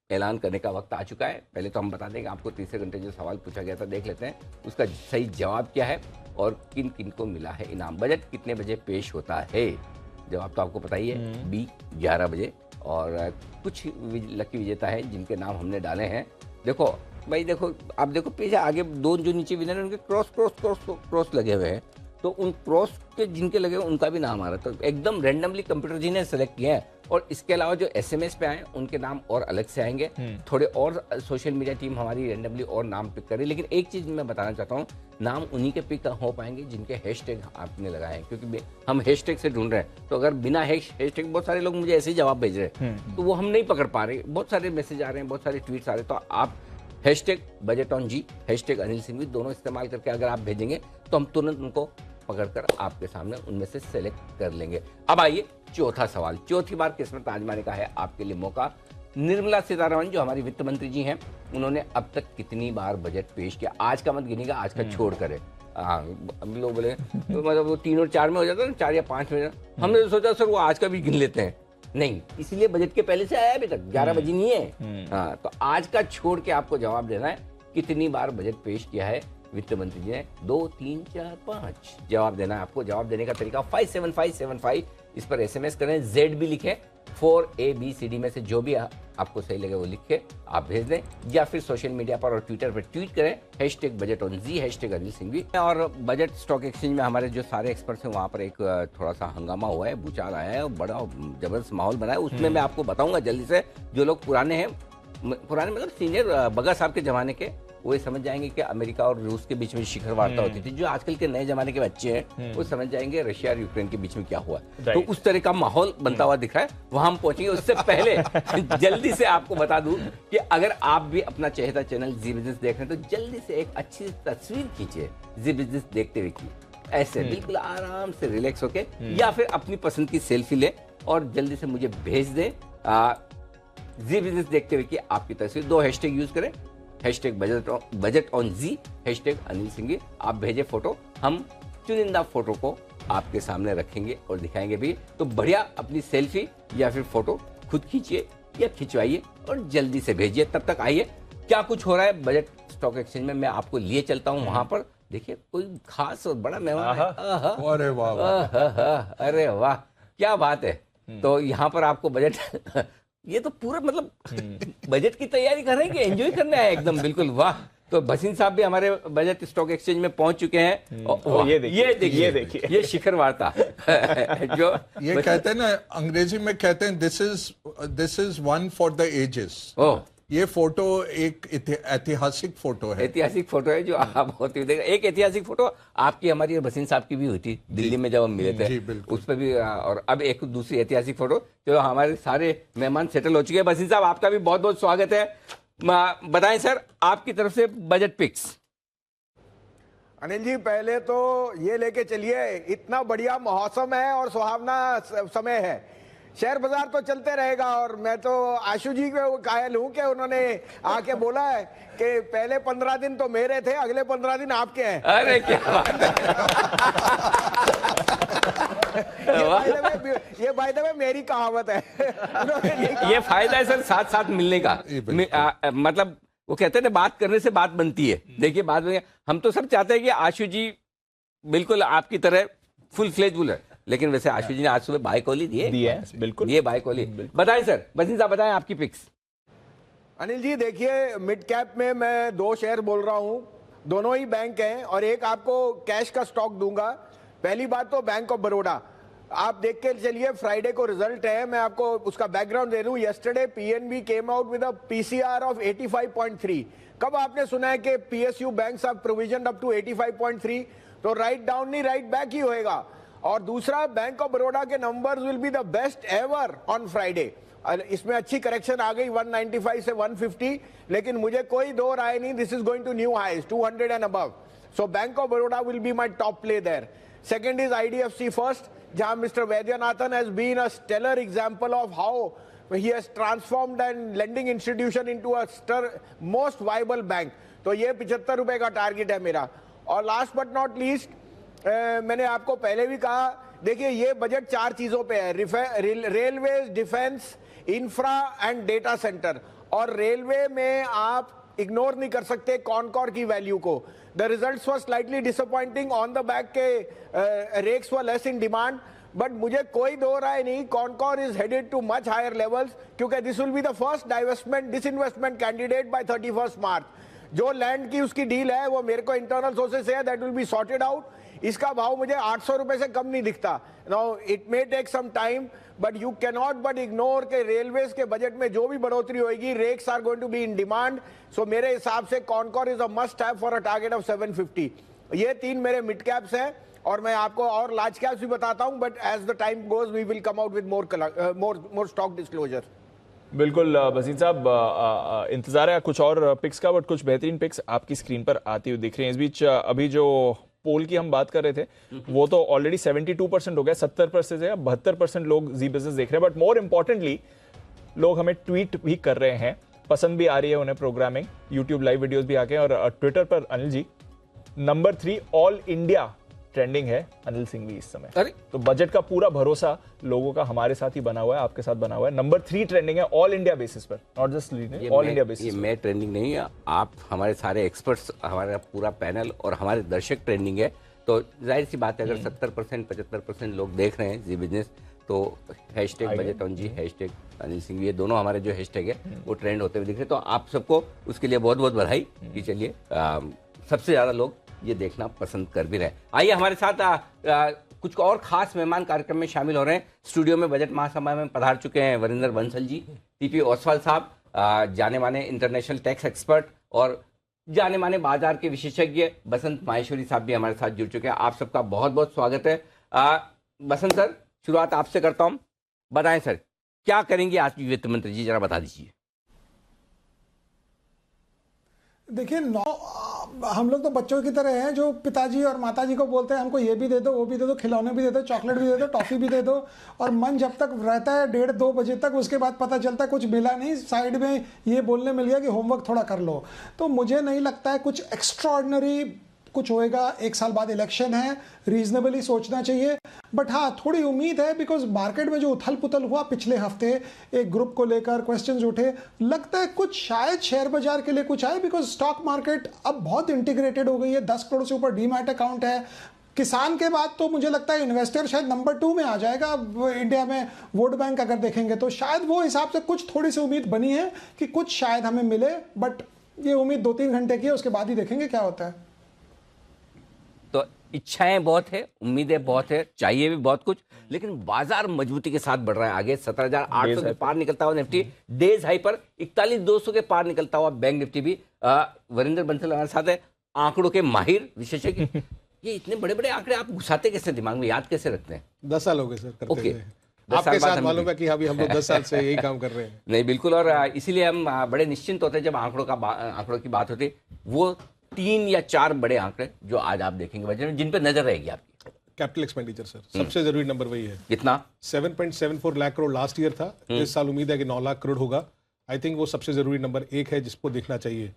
ऐलान करने का वक्त आ चुका है। पहले तो हम बता देंगे आपको तीसरे घंटे जो सवाल पूछा गया था, देख लेते हैं उसका सही जवाब क्या है और किन किन को मिला है इनाम। बजट कितने बजे पेश होता है? जवाब तो आपको पता ही है, बी 11 बजे। और कुछ लकी विजेता है जिनके नाम हमने डाले हैं। देखो भाई, देखो आप देखो पीछे आगे दो जो नीचे विनर है उनके क्रॉस क्रॉस क्रॉस क्रॉस लगे हुए हैं, तो उन क्रॉस के जिनके लगे उनका भी नाम आ रहा था। तो एकदम रैंडमली कंप्यूटर जी ने सेलेक्ट किया है। और इसके अलावा जो एसएमएस पे आए उनके नाम और अलग से आएंगे। थोड़े और सोशल मीडिया टीम हमारी रैंडमली और नाम पिक करे। लेकिन एक चीज मैं बताना चाहता हूँ, नाम उन्हीं के पिक हो पाएंगे जिनके हैशटैग आपने लगाए हैं, क्योंकि हम हैशटैग से ढूंढ रहे हैं। तो अगर बिना हैशटैग, बहुत सारे लोग मुझे ऐसे ही जवाब भेज रहे हैं, तो वो हम नहीं पकड़ पा रहे। बहुत सारे मैसेज आ रहे हैं, बहुत सारे ट्वीट्स आ रहे हैं। तो आप hashtag budget on Zee, hashtag Anil Singhvi दोनों इस्तेमाल करके अगर आप भेजेंगे तो हम तुरंत उनको पकड़कर आपके सामने उनमें से सेलेक्ट कर लेंगे। अब आइए चौथा सवाल। चौथी बार किस्मत आजमाने का है आपके लिए मौका। निर्मला सीतारमण जो हमारी वित्त मंत्री जी हैं, उन्होंने अब तक कितनी बार बजट पेश किया? आज का मत गिनेगा, आज का छोड़ करे। हाँ, अब लोग बोले तो मतलब वो 3 और 4 में हो जाता है, 4 या 5 में। हमने तो सोचा सर वो आज का भी गिन लेते हैं, नहीं, इसलिए बजट के पहले से आया अभी तक 11 बजे नहीं है। हाँ, तो आज का छोड़ के आपको जवाब देना है कितनी बार बजट पेश किया है वित्त मंत्री जी ने। 2, 3, 4, 5 जवाब देना है आपको। जवाब देने का तरीका 57575 इस पर एसएमएस करें, जेड भी लिखें, 4ABCD में से जो भी आपको सही लगे वो लिख के आप भेज दें, या फिर सोशल मीडिया पर और ट्विटर पर ट्वीट करें hashtag budget on Zee, hashtag Anil Singhvi. और बजट स्टॉक एक्सचेंज में हमारे जो सारे एक्सपर्ट्स हैं वहाँ पर एक थोड़ा सा हंगामा हुआ है, भूचाल आया है और बड़ा जबरदस्त माहौल बना है। उसमें मैं आपको बताऊंगा जल्दी से। जो लोग पुराने हैं, पुराने मतलब सीनियर बग्गा साहब के जमाने के, वो ये समझ जाएंगे कि अमेरिका और रूस के बीच में शिखर वार्ता होती थी। जो आजकल के नए जमाने के बच्चे हैं वो समझ जाएंगे रशिया और यूक्रेन के बीच में क्या हुआ। तो उस तरह का माहौल बनता हुआ दिख रहा है, वहां हम पहुंचेंगे। उससे पहले जल्दी से आपको बता दूं कि अगर आप भी अपना चहेता चैनल जी बिजनेस देख रहे हैं तो जल्दी से एक अच्छी तस्वीर खींचिए जी बिजनेस देखते हुए की, ऐसे बिल्कुल आराम से रिलैक्स होके, या फिर अपनी पसंद की सेल्फी ले और जल्दी से मुझे भेज दें जी बिजनेस देखते हुए की आपकी तस्वीर। 2 हैशटैग यूज करें, hashtag budget on Zee, hashtag Anil Singhvi. आप भेजे फोटो, हम चुनिंदा फोटो को आपके सामने रखेंगे और दिखाएंगे भी। तो बढ़िया अपनी सेल्फी या फिर फोटो खुद खींचिए या खिंचवाइए और जल्दी से भेजिए। तब तक आइए क्या कुछ हो रहा है बजट स्टॉक एक्सचेंज में, मैं आपको लिए चलता हूं वहां पर। देखिए कोई खास और बड़ा मेहमान है। अरे वाह, अरे वाह, क्या बात है। तो यहाँ पर आपको बजट ये तो पूरा मतलब बजट की तैयारी कर रहे हैं कि एंजॉय करने आए एकदम, बिल्कुल वाह। तो भसीन साहब भी हमारे बजट स्टॉक एक्सचेंज में पहुंच चुके हैं। ये देखिए ये शिखर वार्ता जो ये कहते हैं ना, अंग्रेजी में कहते हैं this is one for the ages. ये फोटो एक ऐतिहासिक फोटो है। ऐतिहासिक फोटो है जो आप होती हुई देख। एक ऐतिहासिक फोटो आपकी, हमारी और भसीन साहब की भी हुई थी दिल्ली में जब हम मिले थे, उस पर भी। और अब एक दूसरी ऐतिहासिक फोटो। तो हमारे सारे मेहमान सेटल हो चुके हैं। भसीन साहब आपका भी बहुत बहुत स्वागत है। बताएं सर आपकी तरफ से बजट पिक्स। अनिल जी, पहले तो ये लेके चलिए, इतना बढ़िया मौसम है और सुहावना समय है। शेयर बाजार तो चलते रहेगा। और मैं तो आशु जी को कायल हूं कि उन्होंने आके बोला है कि पहले 15 दिन तो मेरे थे, अगले 15 दिन आपके हैं। अरे क्या बात ये बाय द वे मेरी कहावत है। ये फायदा है सर साथ साथ मिलने का। मतलब वो कहते हैं ना, बात करने से बात बनती है। देखिए बात में हम तो सब चाहते हैं कि आशु जी बिल्कुल आपकी तरह फुल फ्लेजफुल है, लेकिन वैसे आशु जी ने आज सुबह बाय कॉल ही दिए है। बिल्कुल ये बाय कॉल ही। बताएं सर, बसिन साहब बताएं आपकी पिक्स। अनिल जी देखिए, मिड कैप में मैं 2 शेयर बोल रहा हूं, दोनों ही बैंक हैं और एक आपको कैश का स्टॉक दूंगा। पहली बात तो बैंक ऑफ बड़ौदा, आप देख के चलिए, फ्राइडे को रिजल्ट है, मैं आपको उसका बैकग्राउंड दे दूं। Yesterday PNB came out with a PCR of 85.3। कब आपने सुना है कि PSU banks are provision up to 85.3? तो राइट डाउन नहीं राइट बैक ही होएगा। और दूसरा, बैंक ऑफ बड़ौदा के numbers will be the best ever on Friday. इसमें अच्छी करेक्शन आ गई 195 से 150, लेकिन मुझे कोई दो राय नहीं, this is going to new highs 200 and above. So bank of Baroda will be my top play there. Second is IDFC first, जहां mister Vaidyanathan has been a stellar example of how he has transformed and lending institution into a most viable bank। तो ये 75 रुपए का target है मेरा। और last but not least, मैंने आपको पहले भी कहा, देखिए ये बजट 4 चीजों पे है, railway, defence, infra and data centre. और रेलवे में आप इग्नोर नहीं कर सकते कॉनकॉर की वैल्यू को। The results were slightly disappointing on the back के rakes were less in demand, but मुझे कोई दो राय नहीं, Concor is headed to much higher levels, क्योंकि this will be the first divestment disinvestment candidate by 31 March. जो land की उसकी डील है वो मेरे को इंटरनल सोर्सेस है, that will be sorted out. इसका भाव मुझे 800 रुपए से कम नहीं दिखता। Now it may take some time, but you can not but ignore के रेलवेज के बजट में जो भी बढ़ोतरी होगी, rakes are going to be in demand. So मेरे हिसाब से Concor is a must have for a target of 750। ये 3 मेरे मिड कैप्स हैं, और मैं आपको और लार्ज कैप्स भी बताता हूं, but as the time goes we will come out with more stock disclosure. बिल्कुल बसीर साहब, इंतजार है कुछ और पिक्स का, बट कुछ बेहतरीन पिक्स आपकी स्क्रीन पर आती हुई दिख रही हैं। इस बीच अभी जो पोल की हम बात कर रहे थे वो तो ऑलरेडी 72% हो गया, 70% से 72% लोग जी बिजनेस देख रहे हैं। बट मोर इंपॉर्टेंटली लोग हमें ट्वीट भी कर रहे हैं, पसंद भी आ रही है उन्हें प्रोग्रामिंग, यूट्यूब लाइव वीडियोस भी आके। और ट्विटर पर Anil ji number 3 all India trending है अनिल सिंघवी इस समय। अरे तो बजट का पूरा भरोसा लोगों का हमारे साथ ही बना हुआ है, आपके साथ बना हुआ है। नंबर 3 ट्रेंडिंग है ऑल इंडिया बेसिस पर, not just all India basis. ये मैं ट्रेंडिंग नहीं है, आप हमारे सारे एक्सपर्ट्स, हमारा पूरा पैनल और हमारे दर्शक ट्रेंडिंग है। तो जाहिर सी बात है, अगर 70% 75% लोग देख रहे हैं जी बिजनेस, तो hashtag budget on Zee, hashtag Anil Singhvi, ये दोनों हमारे जो हैशटैग है वो ट्रेंड होते हुए दिख रहे हैं। तो आप सबको उसके लिए बहुत बहुत बधाई कि चलिए सबसे ज़्यादा लोग ये देखना पसंद कर भी रहे। आइए हमारे साथ कुछ और खास मेहमान कार्यक्रम में शामिल हो रहे हैं। स्टूडियो में बजट महासभा में पधार चुके हैं वरिंदर बंसल जी, टीपी ओसवाल साहब, जाने माने इंटरनेशनल टैक्स एक्सपर्ट और जाने माने बाजार के विशेषज्ञ बसंत माहेश्वरी साहब भी हमारे साथ जुड़ चुके हैं। आप सबका बहुत बहुत स्वागत है। बसंत सर, शुरुआत आपसे करता हूं, बताएं सर क्या करेंगे आज की वित्त मंत्री जी, जरा बता दीजिए। देखिए, हम लोग तो बच्चों की तरह हैं जो पिताजी और माताजी को बोलते हैं हमको ये भी दे दो, वो भी दे दो, खिलौने भी दे दो, चॉकलेट भी दे दो, टॉफी भी दे दो, और मन जब तक रहता है 1:30-2 बजे तक, उसके बाद पता चलता है कुछ मिला नहीं, साइड में ये बोलने मिल गया कि होमवर्क थोड़ा कर लो। तो मुझे नहीं लगता है कुछ एक्स्ट्रॉर्डिनरी कुछ होएगा। 1 साल बाद इलेक्शन है, रीजनेबली सोचना चाहिए। बट हाँ, थोड़ी उम्मीद है, बिकॉज मार्केट में जो उथल पुथल हुआ पिछले हफ्ते एक ग्रुप को लेकर क्वेश्चंस उठे, लगता है कुछ शायद शेयर बाजार के लिए कुछ आए, बिकॉज स्टॉक मार्केट अब बहुत इंटीग्रेटेड हो गई है। 10 करोड़ से ऊपर डीमैट अकाउंट है। किसान के बाद तो मुझे लगता है इन्वेस्टर शायद नंबर 2 में आ जाएगा इंडिया में, वोट बैंक अगर देखेंगे तो शायद वो हिसाब से कुछ थोड़ी सी उम्मीद बनी है कि कुछ शायद हमें मिले। बट ये उम्मीद 2-3 घंटे की है, उसके बाद ही देखेंगे क्या होता है। तो इच्छाएं बहुत है, उम्मीदें बहुत है, चाहिए भी बहुत कुछ, लेकिन बाजार मजबूती के साथ बढ़ रहा है आगे। 17,800 के पार निकलता हुआ निफ्टी डेज हाई पर, 41,200 के पार निकलता हुआ बैंक निफ्टी भी। वरिंदर बंसल हमारे साथ है, आंकड़ों के माहिर विशेषज्ञ। ये इतने बड़े बड़े आंकड़े आप घुसाते कैसे दिमाग में, याद कैसे रखते हैं? 10 साल हो गए सर करते ओके, हुए। आपके साथ मालूम है कि अभी हम लोग 10 साल से यही काम कर रहे हैं। नहीं बिल्कुल, और इसीलिए हम बड़े निश्चिंत होते हैं जब आंकड़ों की बात होती है। वो 3 या 4 बड़े आंकड़े जो आज आप देखेंगे बजट में, जिन पर नजर रहेगी आपकी। कैपिटल एक्सपेंडिचर सर, सबसे जरूरी नंबर वही है। कितना? 7.74 लाख करोड़ लास्ट ईयर था, इस साल उम्मीद है कि 9 लाख करोड़ होगा। आई थिंक वो सबसे जरूरी नंबर एक है जिसको देखना चाहिए,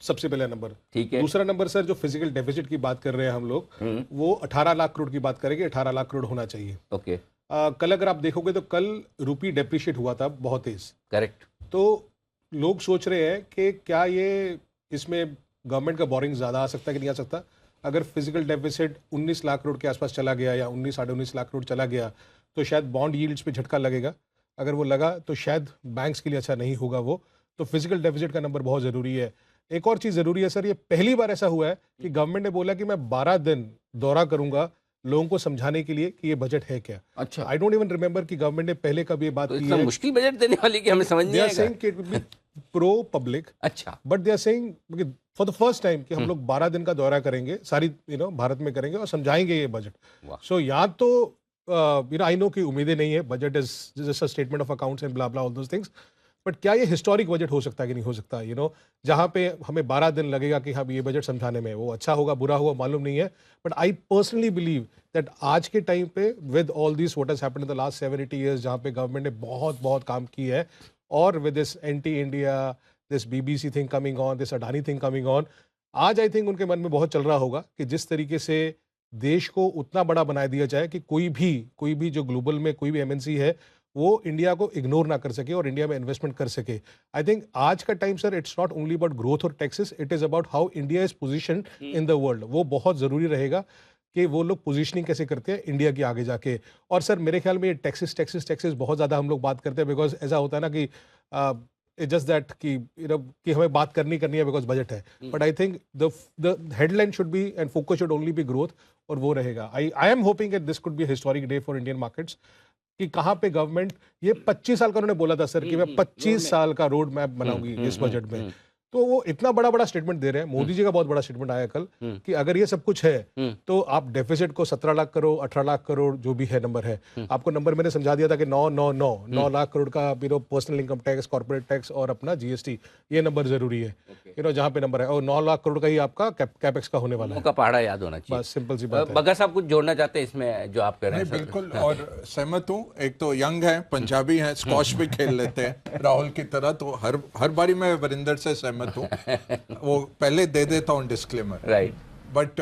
सबसे पहला नंबर। ठीक है। दूसरा नंबर सर, जो फिजिकल डेफिसिट की बात कर रहे हैं हम लोग, वो 18 लाख करोड़ की बात करेंगे, 18 लाख करोड़ होना चाहिए। ओके। कल अगर आप देखोगे तो कल रूपी डेप्रिशिएट हुआ था बहुत तेज। करेक्ट। तो लोग सोच रहे हैं कि क्या ये इसमें गवर्नमेंट का बोरिंग ज्यादा आ सकता है कि नहीं आ सकता। अगर फिजिकल डेफिसिट 19 लाख करोड़ के आसपास चला गया या 19 साढ़े 19 लाख करोड़ चला गया तो शायद बॉन्ड यील्ड्स पे झटका लगेगा। अगर वो लगा तो शायद बैंक्स के लिए अच्छा नहीं होगा वो। तो फिजिकल डेफिसिट का नंबर बहुत ज़रूरी है। एक और चीज़ ज़रूरी है सर, ये पहली बार ऐसा हुआ है कि गवर्नमेंट ने बोला कि मैं 12 दिन दौरा करूंगा लोगों को समझाने के लिए कि ये बजट है क्या। अच्छा। आई डोंट इवन रिमेंबर कि गवर्नमेंट ने पहले कभी ये बात तो की इतना है। मुश्किल बजट देने वाली कि हमें समझ नहीं They are आएगा। saying कि it will be pro public, अच्छा। but they are saying for the first time कि हम लोग 12 दिन का दौरा करेंगे सारी भारत में करेंगे और समझाएंगे ये बजट। सो यहाँ तो आई नो कि उम्मीदें नहीं है, budget is just a statement of accounts and blah blah all those things, but क्या ये हिस्टोरिक बजट हो सकता है कि नहीं हो सकता, जहाँ पे हमें 12 दिन लगेगा कि हाँ ये बजट समझाने में, वो अच्छा होगा बुरा होगा मालूम नहीं है। But I personally believe that आज के टाइम पे with all this what has happened in the last 7-8 years, जहाँ पे गवर्नमेंट ने बहुत काम की है, और with this anti India, this BBC thing coming on, this Adani thing coming on, आज आई थिंक उनके मन में बहुत चल रहा होगा कि जिस तरीके से देश को उतना बड़ा बना दिया जाए कि कोई भी जो ग्लोबल में कोई भी एमएनसी है वो इंडिया को इग्नोर ना कर सके और इंडिया में इन्वेस्टमेंट कर सके। आई थिंक आज का time sir, it's not only about growth और taxes, it is about how India is positioned in the world. वो बहुत जरूरी रहेगा कि वो लोग पोजीशनिंग कैसे करते हैं इंडिया के आगे जाके। और सर मेरे ख्याल में ये टैक्सेस बहुत ज़्यादा हम लोग बात करते हैं, बिकॉज ऐसा होता है ना कि जस्ट दैट कि हमें बात करनी है बिकॉज बजट है। But I think the headline should be and focus should only be growth, और वो रहेगा। I am hoping that this could be historic day for Indian markets, कि कहाँ पे गवर्नमेंट ये 25 साल का उन्होंने बोला था सर कि मैं 25 साल का रोड मैप बनाऊंगी इस बजट में। तो वो इतना बड़ा स्टेटमेंट दे रहे हैं। मोदी जी का बहुत बड़ा स्टेटमेंट आया कल कि अगर ये सब कुछ है तो आप डेफिसिट को 17 लाख करोड़ 18 लाख करोड़ जो भी है नंबर है, आपको नंबर मैंने समझा दिया था कि 9 लाख करोड़ का personal income tax, corporate tax और अपना जीएसटी, ये नंबर जरूरी है जहाँ पे नंबर है, और 9 लाख करोड़ का ही आपका कैपेक्स का होने वाला है। का पहाड़ा याद होना चाहिए। बस सिंपल सी बात है। बग्गा साहब कुछ जोड़ना चाहते हैं इसमें जो आप कह रहे हैं? बिल्कुल, और सहमत हूँ। एक तो यंग है, पंजाबी है, स्क्वॉश भी खेल लेते हैं राहुल की तरह, तो हर बारी मैं वरिंदर से सहमत हूँ। वो पहले दे देता हूँ डिस्क्लेमर, राइट। बट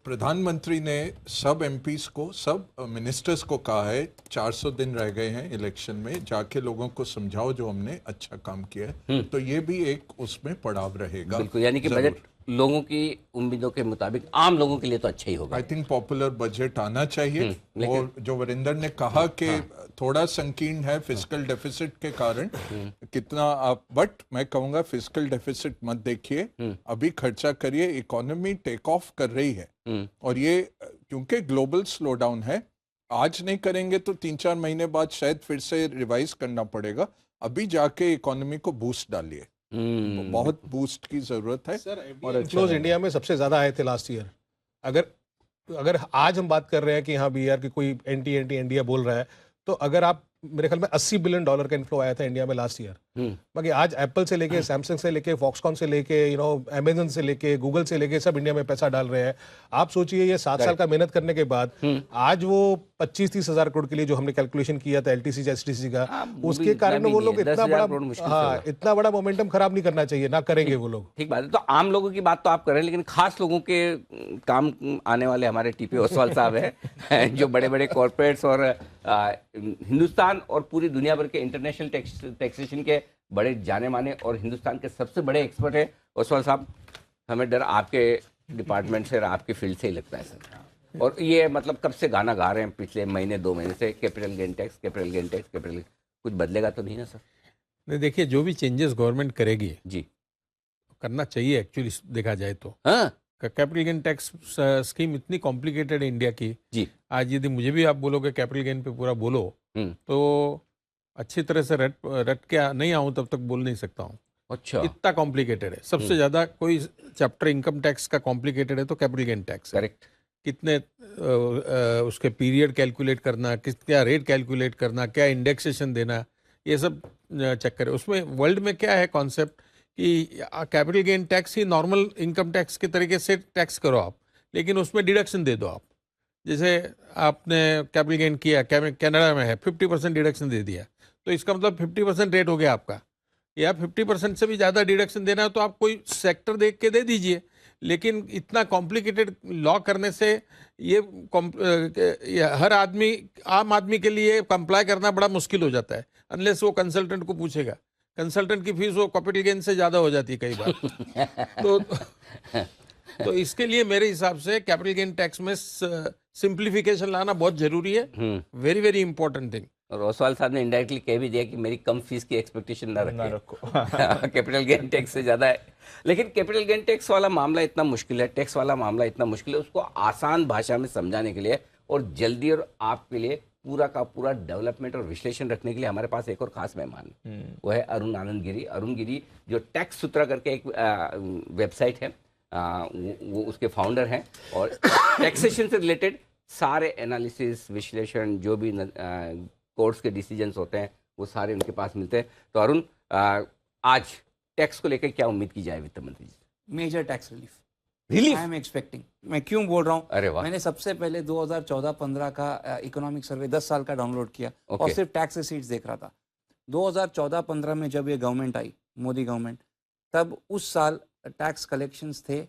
प्रधानमंत्री ने सब एमपीज को, सब मिनिस्टर्स को कहा है 400 दिन रह गए हैं इलेक्शन में, जाके लोगों को समझाओ जो हमने अच्छा काम किया है। तो ये भी एक उसमें पड़ाव रहेगा। बिल्कुल, यानी कि बजट लोगों की उम्मीदों के मुताबिक आम लोगों के लिए तो अच्छा ही होगा। आई थिंक पॉपुलर बजट आना चाहिए। और जो वरिंदर ने कहा कि थोड़ा संकीर्ण है फिजिकल डेफिसिट के कारण, कितना आप, बट मैं कहूंगा फिजिकल डेफिसिट मत देखिए, अभी खर्चा करिए, इकोनॉमी टेक ऑफ कर रही है। और ये क्योंकि ग्लोबल स्लो डाउन है, आज नहीं करेंगे तो 3-4 महीने बाद शायद फिर से रिवाइज करना पड़ेगा। अभी जाके इकोनॉमी को बूस्ट डालिए, बहुत बूस्ट की जरूरत है। और इन्फ्लोज इंडिया में सबसे ज्यादा आए थे लास्ट ईयर। अगर आज हम बात कर रहे हैं कि हाँ बीआर की कोई एंटी इंडिया बोल रहा है, तो अगर आप मेरे ख्याल में $80 बिलियन का इन्फ्लो आया था इंडिया में लास्ट ईयर। बाकी आज एप्पल से लेके, सैमसंग से लेके, फॉक्सकॉन से लेके, अमेजन से लेके, गूगल से लेके सब इंडिया में पैसा डाल रहे हैं। आप सोचिए ये 7 साल का मेहनत करने के बाद आज वो 25-30 हजार करोड़ के लिए जो हमने कैलकुलेशन किया था एलटीसी एसटीसी का, उसके कारण वो लोग इतना बड़ा मोमेंटम खराब नहीं करना चाहिए, ना करेंगे वो लोग। ठीक बात है। तो आम लोगों की बात तो आप कर रहे हैं, लेकिन खास लोगों के काम आने वाले हमारे टीपी ओसवाल साहब हैं जो बड़े बड़े कॉर्पोरेट्स और हिंदुस्तान और पूरी दुनिया भर के इंटरनेशनल टैक्सेशन के बड़े जाने माने और हिंदुस्तान के सबसे बड़े एक्सपर्ट है ओसवाल साहब। हमें डर आपके डिपार्टमेंट से और आपके फील्ड से ही लगता है सर। और ये मतलब कब से गाना गा रहे हैं पिछले महीने 2 महीने से, कैपिटल गेन टैक्स, कुछ बदलेगा तो नहीं ना सर? नहीं, देखिए जो भी चेंजेस गवर्नमेंट करेगी जी, करना चाहिए एक्चुअली देखा जाए तो। हाँ, कैपिटल गेन टैक्स स्कीम इतनी कॉम्प्लिकेटेड है इंडिया की जी। आज यदि मुझे भी आप बोलोगे कैपिटल गेन पे पूरा बोलो तो अच्छी तरह से रट के नहीं आऊं तब तक बोल नहीं सकता हूँ। अच्छा, इतना कॉम्प्लिकेटेड है। सबसे ज्यादा कोई चैप्टर इनकम टैक्स का कॉम्प्लिकेटेड है तो कैपिटल गेन टैक्स। करेक्ट। कितने उसके पीरियड कैलकुलेट करना, क्या रेट कैलकुलेट करना, क्या इंडेक्सेशन देना, ये सब चक्कर है उसमें। वर्ल्ड में क्या है कॉन्सेप्ट कि कैपिटल गेन टैक्स ही नॉर्मल इनकम टैक्स के तरीके से टैक्स करो आप, लेकिन उसमें डिडक्शन दे दो आप। जैसे आपने कैपिटल गेन किया, कनाडा में है 50% डिडक्शन दे दिया, तो इसका मतलब 50% रेट हो गया आपका, या 50% से भी ज़्यादा डिडक्शन देना है तो आप कोई सेक्टर देख के दे दीजिए। लेकिन इतना कॉम्प्लिकेटेड लॉ करने से ये हर आदमी, आम आदमी के लिए कंप्लाई करना बड़ा मुश्किल हो जाता है, अनलेस वो कंसल्टेंट को पूछेगा। कंसल्टेंट की फीस वो कैपिटल गेन से ज़्यादा हो जाती है कई बार। तो इसके लिए मेरे हिसाब से कैपिटल गेन टैक्स में सिंप्लीफिकेशन लाना बहुत जरूरी है, वेरी वेरी इंपॉर्टेंट थिंग। और ओसवाल साहब ने इनडायरेक्टली कह भी दिया कि मेरी कम फीस की एक्सपेक्टेशन ना रखो। कैपिटल गेन टैक्स से ज्यादा है। लेकिन कैपिटल गेन टैक्स वाला मामला इतना मुश्किल है, टैक्स वाला मामला इतना मुश्किल है, उसको आसान भाषा में समझाने के लिए और जल्दी और आपके लिए पूरा का पूरा डेवलपमेंट और विश्लेषण रखने के लिए हमारे पास एक और खास मेहमान है, वो है अरुण आनंद गिरी। अरुण गिरी जो टैक्स सूत्रा करके एक वेबसाइट है, वो उसके फाउंडर हैं और टैक्सेशन से रिलेटेड सारे एनालिसिस, विश्लेषण, जो भी कोर्ट्स के डिसीजंस होते हैं वो सारे उनके पास मिलते हैं। तो अरुण, आज टैक्स को लेकर क्या उम्मीद की जाए वित्त मंत्री जी? Major tax relief I am expecting. मैं क्यों बोल रहा हूँ? अरे वाह। मैंने सबसे पहले 2014-15 का इकोनॉमिक सर्वे 10 साल का डाउनलोड किया और सिर्फ टैक्स रिसीट्स देख रहा था। 2014-15 में जब ये गवर्नमेंट आई, मोदी गवर्नमेंट, तब उस साल टैक्स कलेक्शंस थे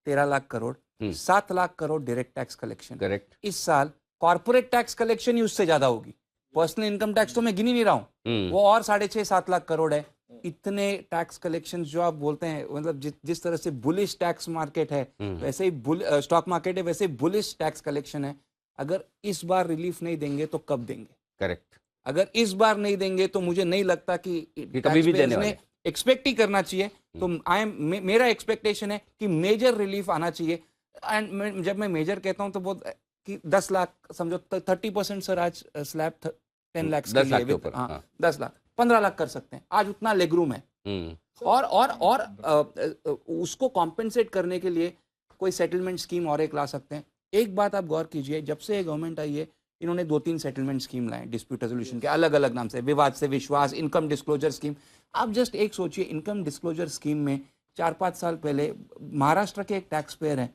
13 lakh crore, 7 lakh crore direct tax collection. Correct. इस साल कॉर्पोरेट टैक्स कलेक्शन ही उससे ज्यादा होगी। पर्सनल इनकम टैक्स तो मैं गिन ही नहीं रहा हूँ, वो और 6.5-7 लाख करोड़ है। इतने टैक्स कलेक्शन जो आप बोलते हैं, मतलब जिस तरह से बुलिश टैक्स मार्केट है, वैसे ही स्टॉक मार्केट है, वैसे ही बुलिश टैक्स कलेक्शन है। अगर इस बार रिलीफ नहीं देंगे तो कब देंगे? करेक्ट। अगर इस बार नहीं देंगे तो मुझे नहीं लगता कि कभी भी देने वाले। एक्सपेक्ट ही करना चाहिए। तो मेरा एक्सपेक्टेशन है कि मेजर रिलीफ आना चाहिए। एंड जब मैं मेजर कहता हूं तो बहुत कि 10 लाख समझो, 30% सर आज स्लैब 10 लाख के लिए, 10 लाख 15 लाख कर सकते हैं, आज उतना लेगरूम है। और उसको कॉम्पेंसेट करने के लिए कोई सेटलमेंट स्कीम और एक ला सकते हैं। एक बात आप गौर कीजिए, जब से ये गवर्नमेंट आई है इन्होंने 2-3 सेटलमेंट स्कीम लाए डिस्प्यूट रेजोल्यूशन के, अलग अलग नाम से, विवाद से विश्वास, इनकम डिस्क्लोजर स्कीम। आप जस्ट एक सोचिए, इनकम डिस्क्लोजर स्कीम में 4-5 साल पहले महाराष्ट्र के एक टैक्स पेयर हैं,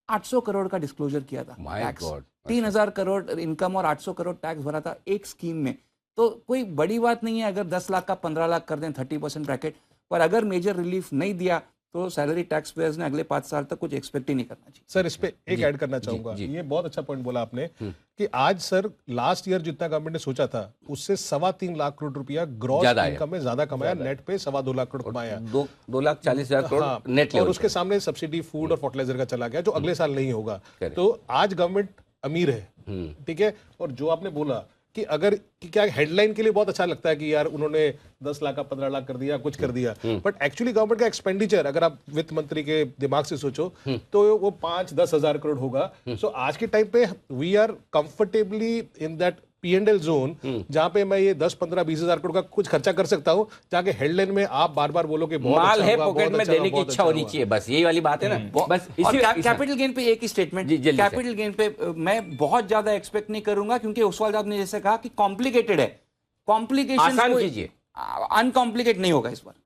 800 करोड़ का डिस्क्लोजर किया था टैक्स, 3000 करोड़ इनकम और 800 करोड़ टैक्स भरा था एक स्कीम में। तो कोई बड़ी बात नहीं है अगर 10 लाख का 15 लाख कर दें, 30% ब्रैकेट। पर अगर मेजर रिलीफ नहीं दिया तो सैलरी टैक्स पेयर्स ने अगले 5 साल तक कुछ एक्सपेक्ट ही नहीं करना चाहिए। सर, इस पे एक ऐड करना चाहूंगा, ये बहुत अच्छा पॉइंट बोला आपने कि आज सर लास्ट ईयर जितना गवर्नमेंट ने सोचा था उससे 3.25 लाख करोड़ रुपया ग्रॉस इनकम में ज्यादा कमाया, नेट पे 2.25 लाख करोड़ कमाया, 2,40,000 करोड़ नेट। और उसके सामने सब्सिडी फूड और फर्टिलाइजर का चला गया जो अगले साल नहीं होगा। तो आज गवर्नमेंट अमीर है, ठीक है। और जो आपने बोला कि अगर क्या हेडलाइन के लिए बहुत अच्छा लगता है कि यार उन्होंने 10 लाख का 15 लाख कर दिया, कुछ कर दिया, बट एक्चुअली गवर्नमेंट का एक्सपेंडिचर अगर आप वित्त मंत्री के दिमाग से सोचो तो वो 5-10 हजार करोड़ होगा। सो आज के टाइम पे we are comfortably in that P&L zone जहां पे मैं ये 10-15-20 हजार करोड़ का कुछ खर्चा कर सकता हूं, जाके हेडलाइन में आप बार बार बोलो कि बहुत माल अच्छा है, होगा, पॉकेट में देने की इच्छा होनी चाहिए, बस यही वाली बात है ना। बस कैपिटल गेन पे एक ही स्टेटमेंट, कैपिटल गेन पे मैं बहुत ज्यादा एक्सपेक्ट नहीं करूंगा, क्योंकि ओसवाल साहब ने जैसे कहा कि कॉम्प्लिकेटेड है, कॉम्प्लिकेशन आसान कीजिए, अनकॉम्प्लिकेट नहीं होगा इस बार।